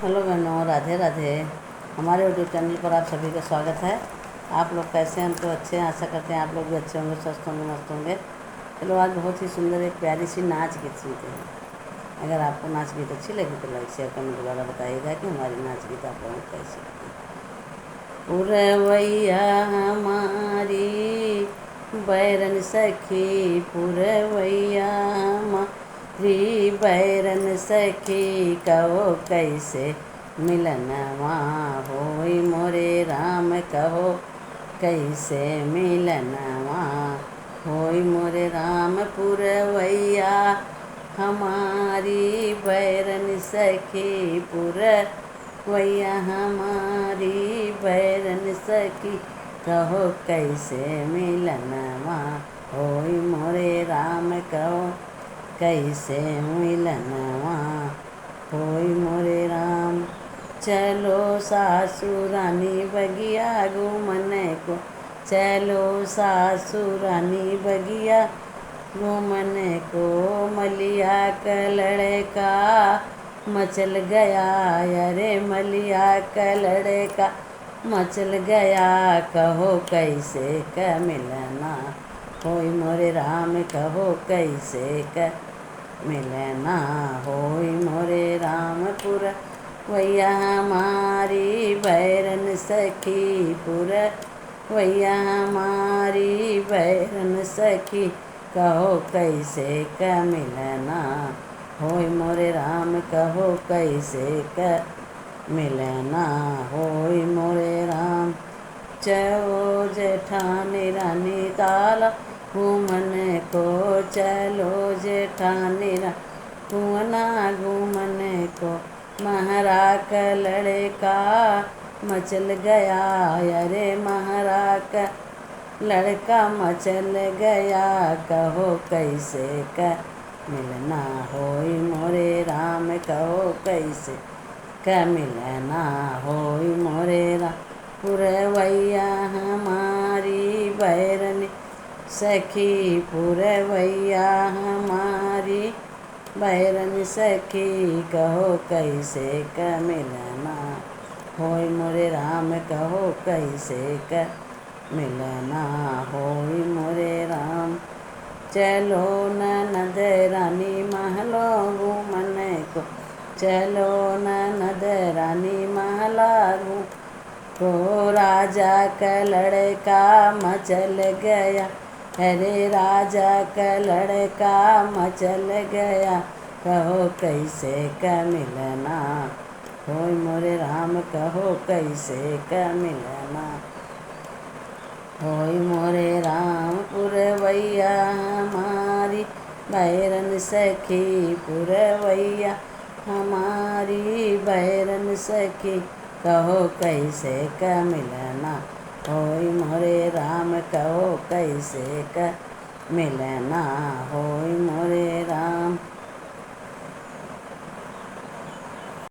Hello बहनों, राधे राधे। हमारे YouTube channel पर आप सभी का स्वागत है। आप लोग कैसे हैं? हम तो अच्छे हैं। आशा करते हैं आप लोग भी अच्छे होंगे, स्वस्थ होंगे, मस्त होंगे। चलो, आज बहुत ही सुंदर एक प्यारी सी नाच गीत सुनते हैं। अगर आपको नाच गीत अच्छी लगी तो लाइक शेयर कमेंट द्वारा बताइएगा कि हमारी नाच गीत आप लोगों को कैसी लगी। पुरवैया हमारी बैरन सखी, पुरवैया हमारी बैरन सखी, कहो कैसे मिलनवा होई मोरे राम, कहो कैसे मिलनवा होई मोरे राम। पुरवैया हमारी बैरन सखी, पुरवैया हमारी बैरन सखी, कहो कैसे मिलनवा होई मोरे राम, कहो कैसे मिलनवा होई मोरे राम। चलो सासुरानी बगिया घूमने को, चलो सासुरानी बगिया घूमने को, मलिया का लड़का मचल गया, अरे मलिया का लड़का मचल गया, कहो कैसे क मिलना होई मोरे राम, कहो कैसे क मिलना होई मोरे राम। पुरवैया हमारी बैरन सखी, पुरवैया हमारी बैरन सखी, कहो कैसे क मिलना होई मोरे राम, कहो कैसे क मिलना होई मोरे राम। चलो जेठानी रानी ताला घूमने को, चलो जेठानी घूमना घूमने को, महारा का लड़का मचल गया, अरे महारा का लड़का मचल गया, कहो कैसे क मिलना होई मोरे राम, कहो कैसे क मिलना होई मोरे राम। पुरवैया हमारी बैरन सखी, पुरवैया हमारी बैरन सखी, कहो कैसे क मिलना होई मोरे राम, कहो कैसे क मिलना होई मोरे राम। चलो ननद रानी महलो घूमने को, चलो ननद रानी महला को, राजा का लड़का मचल गया, अरे राजा का लड़का मचल गया, कहो कैसे क मिलना होई मोरे राम, कहो कैसे क मिलना होई मोरे राम। पुरवैया हमारी बैरन सखी, पुरवैया हमारी बैरन सखी, कहो कैसे क मिलना होई मोरे राम, कहो कैसे क मिलना होई मोरे राम।